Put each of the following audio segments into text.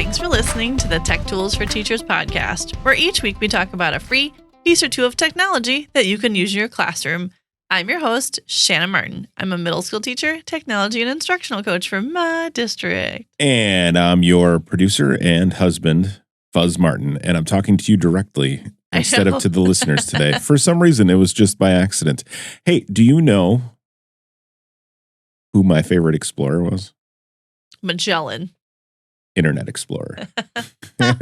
Thanks for listening to the Tech Tools for Teachers podcast, where each week we talk about a free piece or two of technology that you can use in your classroom. I'm your host, Shannon Martin. I'm a middle school teacher, technology, and instructional coach for my district. And I'm your producer and husband, Fuzz Martin, and I'm talking to you directly instead of to the listeners today. For some reason, it was just by accident. Hey, do you know who my favorite explorer was? Magellan. Internet Explorer. Oh,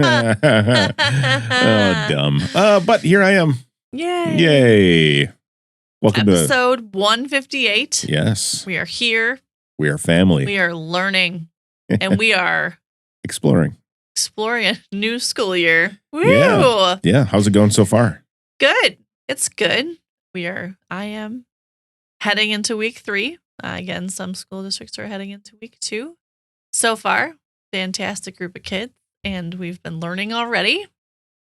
dumb. But here I am. Yay. Welcome Episode 158. Yes. We are here. We are family. We are learning. And we are exploring a new school year. Woo! Yeah. How's it going so far? Good. It's good. I am heading into week 3. Again, some school districts are heading into week 2. So far, fantastic group of kids, and we've been learning already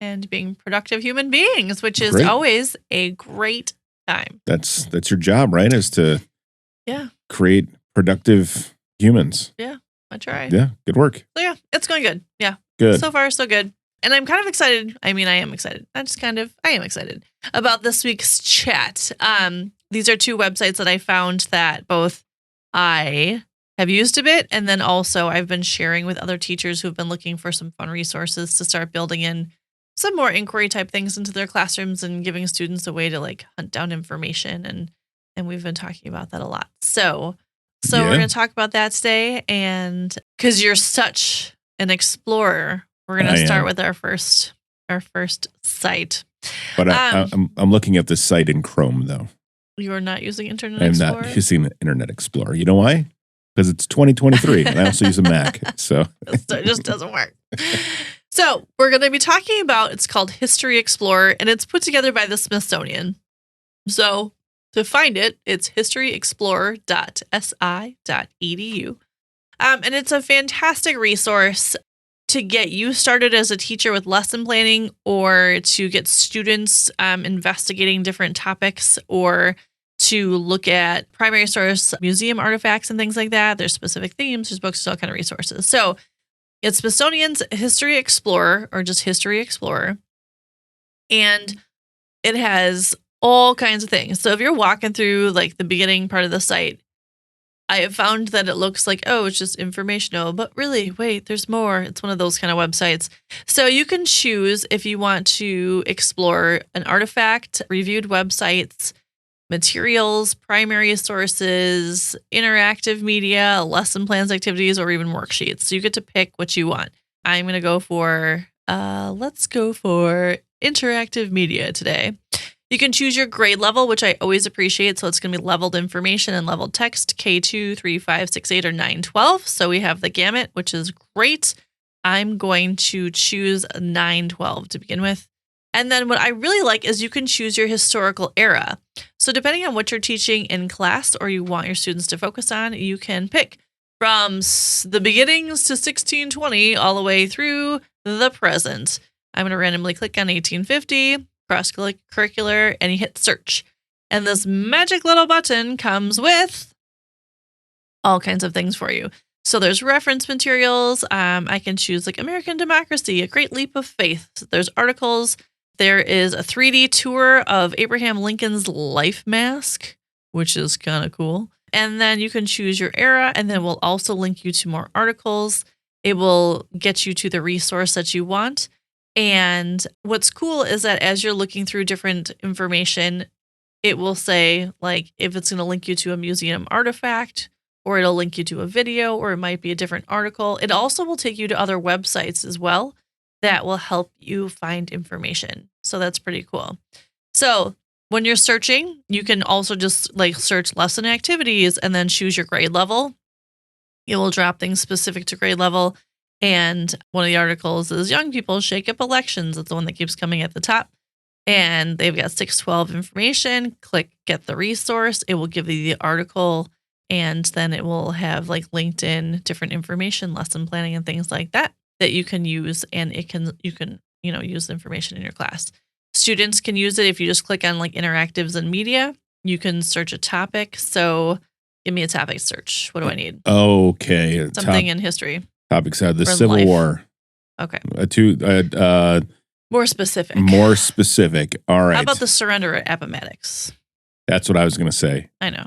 and being productive human beings, which is always a great time. That's your job, right? Is to create productive humans. Yeah, I try. Yeah, good work. So it's going good. Yeah, good. So far, so good. And I'm kind of excited. I mean, I am excited. I am excited about this week's chat. These are 2 websites that I found that both I have used a bit, and then also I've been sharing with other teachers who've been looking for some fun resources to start building in some more inquiry type things into their classrooms and giving students a way to like hunt down information, and we've been talking about that a lot. So we're going to talk about that today, and because you're such an explorer, we're going to start with our first site. But I'm looking at this site in Chrome though. You are not using Internet Explorer? I'm not using Internet Explorer. You know why? Because it's 2023 and I also use a Mac. So it just doesn't work. So we're going to be talking about, it's called History Explorer, and it's put together by the Smithsonian. So to find it, it's historyexplorer.si.edu. And it's a fantastic resource to get you started as a teacher with lesson planning, or to get students investigating different topics, or to look at primary source museum artifacts and things like that. There's specific themes, there's books, there's all kind of resources. So it's Smithsonian's History Explorer, or just History Explorer. And it has all kinds of things. So if you're walking through like the beginning part of the site, I have found that it looks like, oh, it's just informational, but really, wait, there's more. It's one of those kind of websites. So you can choose if you want to explore an artifact, reviewed websites, materials, primary sources, interactive media, lesson plans, activities, or even worksheets. So you get to pick what you want. I'm going to go for, let's go for interactive media today. You can choose your grade level, which I always appreciate. So it's going to be leveled information and leveled text, K2, 3, 5, 6, 8, or 9, 12. So we have the gamut, which is great. I'm going to choose 9, 12 to begin with. And then what I really like is you can choose your historical era. So depending on what you're teaching in class or you want your students to focus on, you can pick from the beginnings to 1620 all the way through the present. I'm going to randomly click on 1850. Cross-curricular, and you hit search. And this magic little button comes with all kinds of things for you. So there's reference materials. I can choose like American Democracy, A Great Leap of Faith. There's articles. There is a 3D tour of Abraham Lincoln's life mask, which is kind of cool. And then you can choose your era, and then we'll also link you to more articles. It will get you to the resource that you want. And what's cool is that as you're looking through different information, it will say, like, if it's going to link you to a museum artifact, or it'll link you to a video, or it might be a different article. It also will take you to other websites as well that will help you find information. So that's pretty cool. So when you're searching, you can also just like search lesson activities and then choose your grade level. It will drop things specific to grade level. And one of the articles is Young People Shake Up Elections. It's the one that keeps coming at the top. And they've got 612 information. Click Get the Resource. It will give you the article, and then it will have like linked in different information, lesson planning, and things like that you can use. And you can use the information in your class. Students can use it if you just click on like interactives and media. You can search a topic. So give me a topic search. What do I need? Okay. Something in history. Topics are the Civil War. Okay. More specific. More specific. All right. How about the surrender at Appomattox? That's what I was going to say. I know.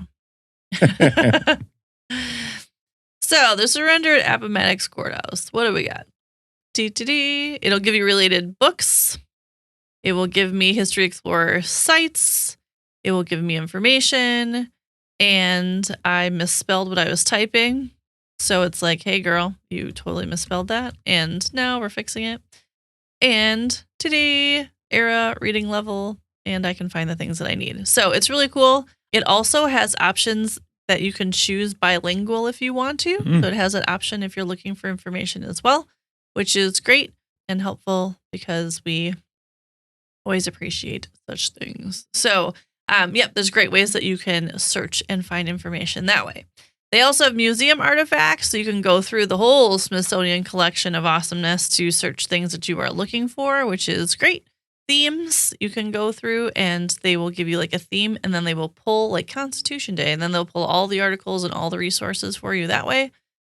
So the surrender at Appomattox Courthouse. What do we got? It'll give you related books. It will give me History Explorer sites. It will give me information. And I misspelled what I was typing. So it's like, hey, girl, you totally misspelled that. And now we're fixing it. And today, era, reading level, and I can find the things that I need. So it's really cool. It also has options that you can choose bilingual if you want to. So it has an option if you're looking for information as well, which is great and helpful because we always appreciate such things. So, there's great ways that you can search and find information that way. They also have museum artifacts, so you can go through the whole Smithsonian collection of awesomeness to search things that you are looking for, which is great. Themes you can go through, and they will give you like a theme, and then they will pull like Constitution Day, and then they'll pull all the articles and all the resources for you that way.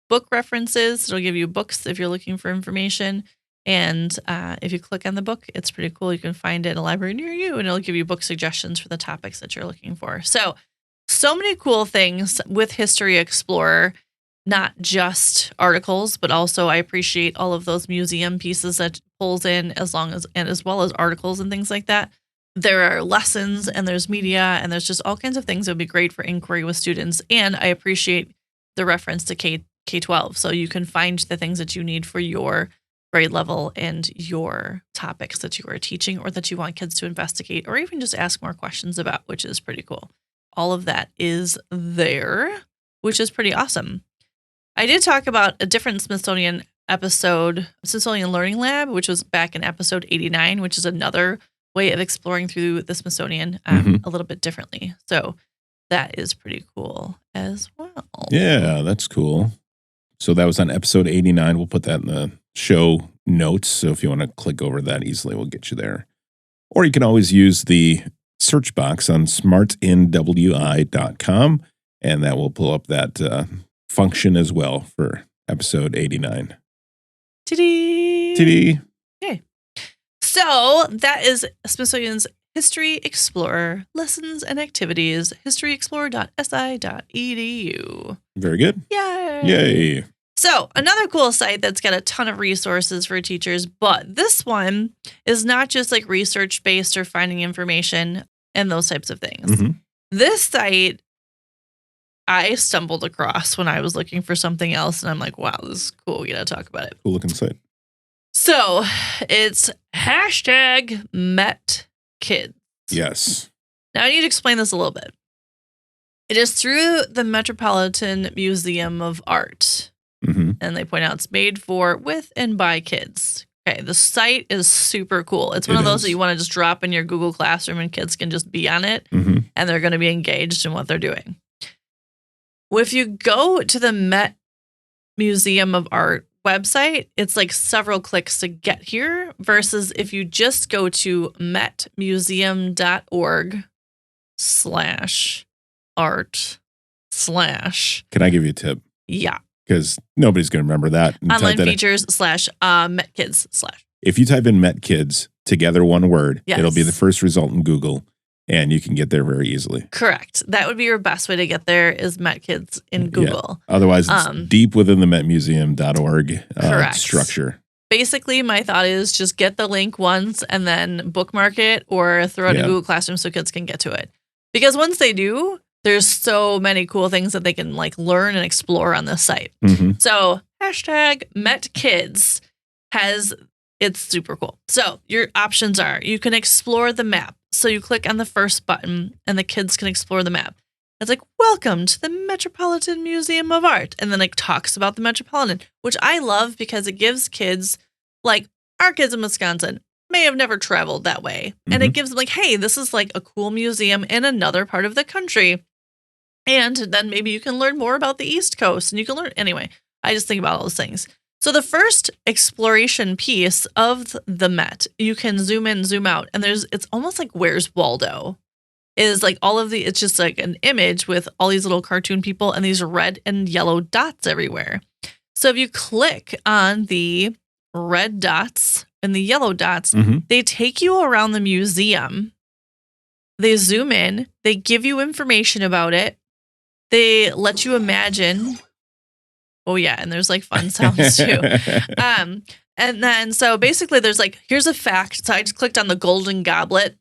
Book references, it'll give you books if you're looking for information. And if you click on the book, it's pretty cool. You can find it in a library near you, and it'll give you book suggestions for the topics that you're looking for. So many cool things with History Explorer, not just articles, but also I appreciate all of those museum pieces that it pulls in as well as articles and things like that. There are lessons and there's media and there's just all kinds of things that would be great for inquiry with students. And I appreciate the reference to K-12. So you can find the things that you need for your grade level and your topics that you are teaching or that you want kids to investigate or even just ask more questions about, which is pretty cool. All of that is there, which is pretty awesome. I did talk about a different Smithsonian episode, Smithsonian Learning Lab, which was back in episode 89, which is another way of exploring through the Smithsonian a little bit differently. So that is pretty cool as well. Yeah, that's cool. So that was on episode 89. We'll put that in the show notes. So if you want to click over that easily, we'll get you there. Or you can always use the search box on smartinwi.com, and that will pull up that function as well for episode 89. Tiddy. Okay. So that is Smithsonian's History Explorer lessons and activities, historyexplorer.si.edu. Very good. Yay. So another cool site that's got a ton of resources for teachers, but this one is not just like research based or finding information and those types of things. This site I stumbled across when I was looking for something else, and I'm like, wow, this is cool. We got to talk about it. Cool looking site. So it's #MetKids. Yes. Now I need to explain this a little bit. It is through the Metropolitan Museum of Art. And they point out it's made for, with, and by kids. Okay, the site is super cool. It's one of those that you want to just drop in your Google Classroom and kids can just be on it and they're going to be engaged in what they're doing. Well, if you go to the Met Museum of Art website, it's like several clicks to get here versus if you just go to metmuseum.org/art/ Can I give you a tip? Yeah. Because nobody's going to remember that. Online features / MetKids / If you type in MetKids together, one word, it'll be the first result in Google, and you can get there very easily. Correct. That would be your best way to get there is MetKids in Google. Yeah. Otherwise, it's deep within the metmuseum.org structure. Basically, my thought is just get the link once and then bookmark it or throw it in Google Classroom so kids can get to it. Because once they do, there's so many cool things that they can like learn and explore on this site. So #MetKids it's super cool. So your options are you can explore the map. So you click on the first button and the kids can explore the map. It's like, welcome to the Metropolitan Museum of Art. And then it talks about the Metropolitan, which I love because it gives kids, like our kids in Wisconsin, may have never traveled that way. And it gives them like, hey, this is like a cool museum in another part of the country. And then maybe you can learn more about the East Coast and you can learn. Anyway, I just think about all those things. So the first exploration piece of the Met, you can zoom in, zoom out. And it's almost like Where's Waldo? Is like it's just like an image with all these little cartoon people and these red and yellow dots everywhere. So if you click on the red dots and the yellow dots. Mm-hmm. They take you around the museum. They zoom in. They give you information about it. They let you imagine. Oh, yeah. And there's like fun sounds too. And then, so basically there's like, here's a fact. So I just clicked on the golden goblet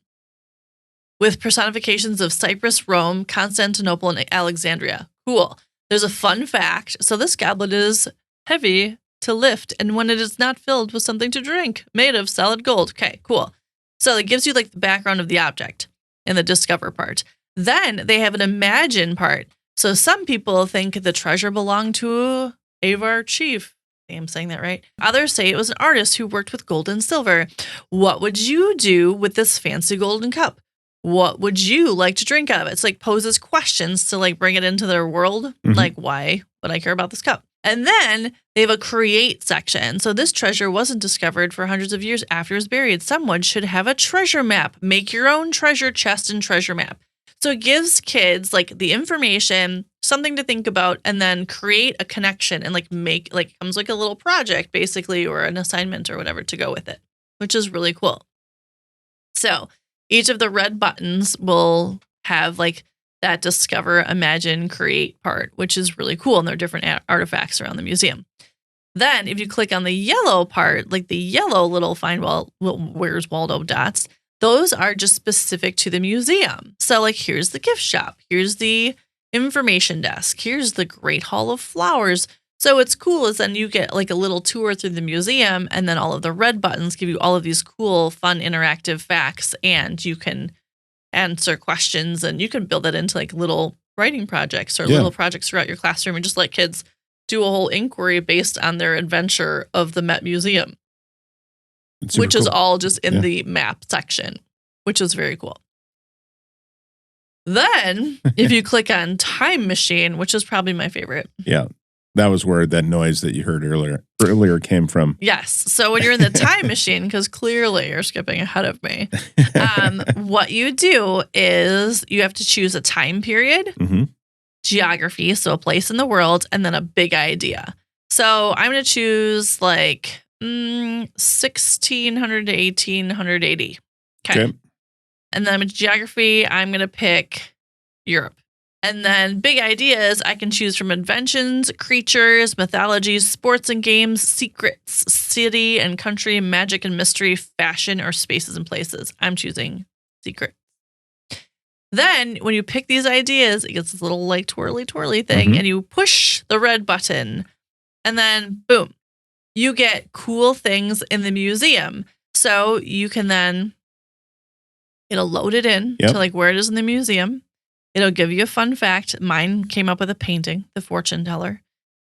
with personifications of Cyprus, Rome, Constantinople, and Alexandria. Cool. There's a fun fact. So this goblet is heavy to lift, and when it is not filled with something to drink, made of solid gold. Okay, cool. So it gives you like the background of the object in the discover part. Then they have an imagine part. So some people think the treasure belonged to Avar Chief. I think I'm saying that right. Others say it was an artist who worked with gold and silver. What would you do with this fancy golden cup? What would you like to drink out of it? It's like poses questions to like bring it into their world. Mm-hmm. Like, why would I care about this cup? And then they have a create section. So this treasure wasn't discovered for hundreds of years after it was buried. Someone should have a treasure map. Make your own treasure chest and treasure map. So it gives kids like the information, something to think about, and then create a connection and like make like comes like a little project basically, or an assignment or whatever to go with it, which is really cool. So each of the red buttons will have like that discover, imagine, create part, which is really cool. And there are different artifacts around the museum. Then if you click on the yellow part, like the yellow little where's Waldo dots, those are just specific to the museum. So like, here's the gift shop. Here's the information desk. Here's the Great Hall of Flowers. So what's cool is then you get like a little tour through the museum, and then all of the red buttons give you all of these cool, fun, interactive facts, and you can answer questions, and you can build it into like little writing projects or little projects throughout your classroom, and just let kids do a whole inquiry based on their adventure of the Met Museum. Which is all just in the map section, which is very cool. Then, if you click on Time Machine, which is probably my favorite. Yeah, that was where that noise that you heard earlier came from. Yes. So when you're in the Time Machine, because clearly you're skipping ahead of me, what you do is you have to choose a time period, geography, so a place in the world, and then a big idea. So I'm going to choose like 1600 to 1880. Okay. And then geography, I'm going to pick Europe. And then big ideas, I can choose from inventions, creatures, mythologies, sports and games, secrets, city and country, magic and mystery, fashion, or spaces and places. I'm choosing secret. Then when you pick these ideas, it gets this little like twirly thing, and you push the red button, and then boom. You get cool things in the museum. So you can then, it'll load it in to like where it is in the museum. It'll give you a fun fact. Mine came up with a painting, The Fortune Teller.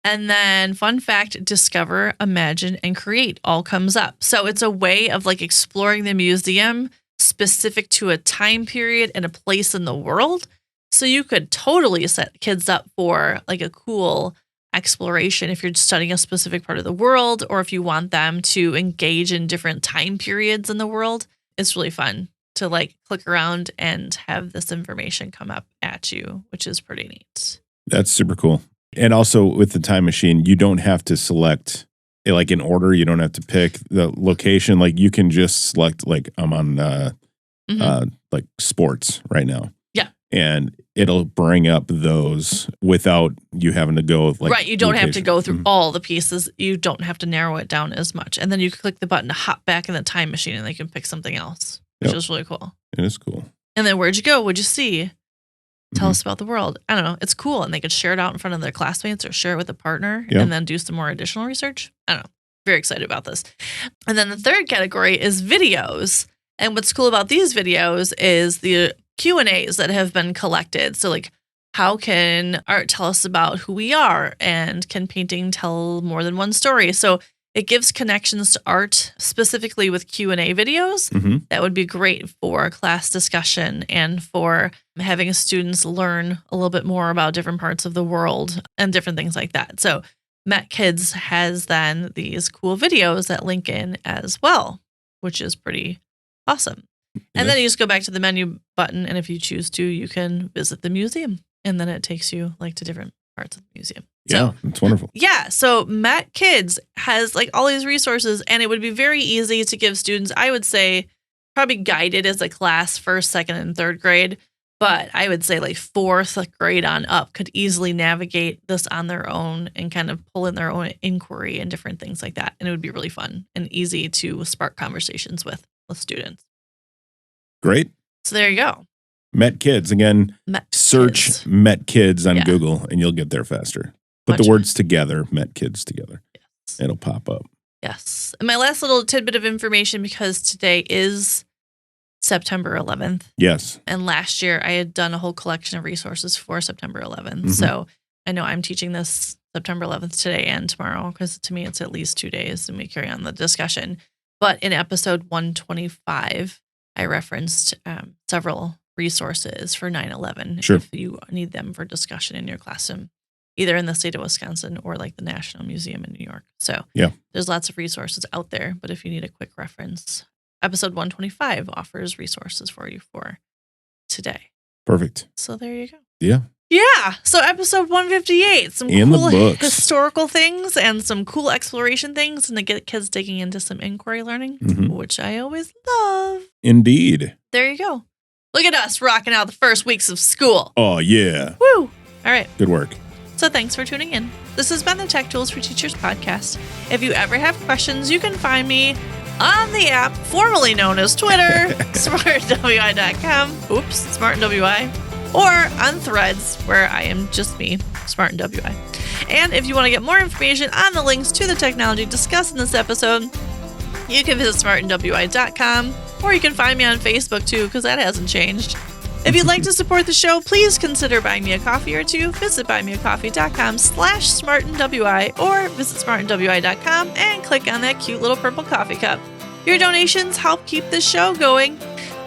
And then fun fact, discover, imagine, and create all comes up. So it's a way of like exploring the museum specific to a time period and a place in the world. So you could totally set kids up for like a cool exploration if you're studying a specific part of the world, or if you want them to engage in different time periods in the world. It's really fun to like click around and have this information come up at you, which is pretty neat. That's super cool. And also with the Time Machine, you don't have to select like in order. You don't have to pick the location. Like you can just select like I'm on like sports right now. Yeah. And it'll bring up those without you having to go like right. You don't have to go through all the pieces. You don't have to narrow it down as much. And then you can click the button to hop back in the Time Machine, and they can pick something else, which is really cool. It is cool. And then where'd you go? What'd you see? Tell us about the world. I don't know. It's cool. And they could share it out in front of their classmates or share it with a partner and then do some more additional research. I don't know. Very excited about this. And then the third category is videos. And what's cool about these videos is the Q&As that have been collected. So like, how can art tell us about who we are? And can painting tell more than one story? So it gives connections to art, specifically with Q&A videos. That would be great for class discussion and for having students learn a little bit more about different parts of the world and different things like that. So MetKids has then these cool videos that link in as well, which is pretty awesome. And then you just go back to the menu button, and if you choose to, you can visit the museum. And then it takes you like to different parts of the museum. Yeah, that's wonderful. Yeah. So MetKids has like all these resources, and it would be very easy to give students, I would say, probably guided as a class, first, second, and third grade. But I would say like fourth grade on up could easily navigate this on their own and kind of pull in their own inquiry and different things like that. And it would be really fun and easy to spark conversations with students. Great. So there you go. MetKids. Again, search MetKids on Google and you'll get there faster. Put the words together, MetKids together. Yes. It'll pop up. Yes. And my last little tidbit of information, because today is September 11th. Yes. And last year I had done a whole collection of resources for September 11th. Mm-hmm. So I know I'm teaching this September 11th today and tomorrow, because to me it's at least 2 days and we carry on the discussion. But in episode 125, I referenced several resources for 9/11 Sure. if you need them for discussion in your classroom, either in the state of Wisconsin or like the National Museum in New York. So there's lots of resources out there. But if you need a quick reference, episode 125 offers resources for you for today. Perfect. So there you go. Yeah. Yeah. So episode 158, some in cool the books. Historical things and some cool exploration things, and to get kids digging into some inquiry learning, which I always love. Indeed. There you go. Look at us rocking out the first weeks of school. Oh, yeah. Woo. All right. Good work. So thanks for tuning in. This has been the Tech Tools for Teachers podcast. If you ever have questions, you can find me on the app formerly known as Twitter, smartandwi.com, smartandwi, or on Threads, where I am just me, smartandwi. And if you want to get more information on the links to the technology discussed in this episode, you can visit smartandwi.com, or you can find me on Facebook too, because that hasn't changed. If you'd like to support the show, please consider buying me a coffee or two. Visit buymeacoffee.com/smartandwi, or visit smartandwi.com and click on that cute little purple coffee cup. Your donations help keep this show going.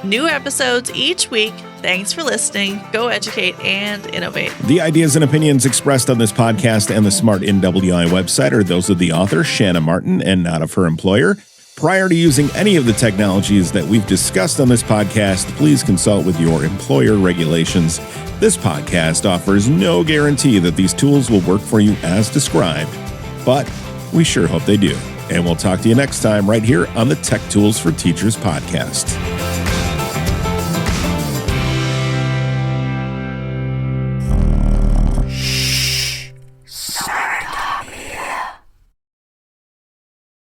New episodes each week. Thanks for listening. Go educate and innovate. The ideas and opinions expressed on this podcast and the Smart NWI website are those of the author, Shanna Martin, and not of her employer. Prior to using any of the technologies that we've discussed on this podcast, please consult with your employer regulations. This podcast offers no guarantee that these tools will work for you as described, but we sure hope they do. And we'll talk to you next time right here on the Tech Tools for Teachers podcast.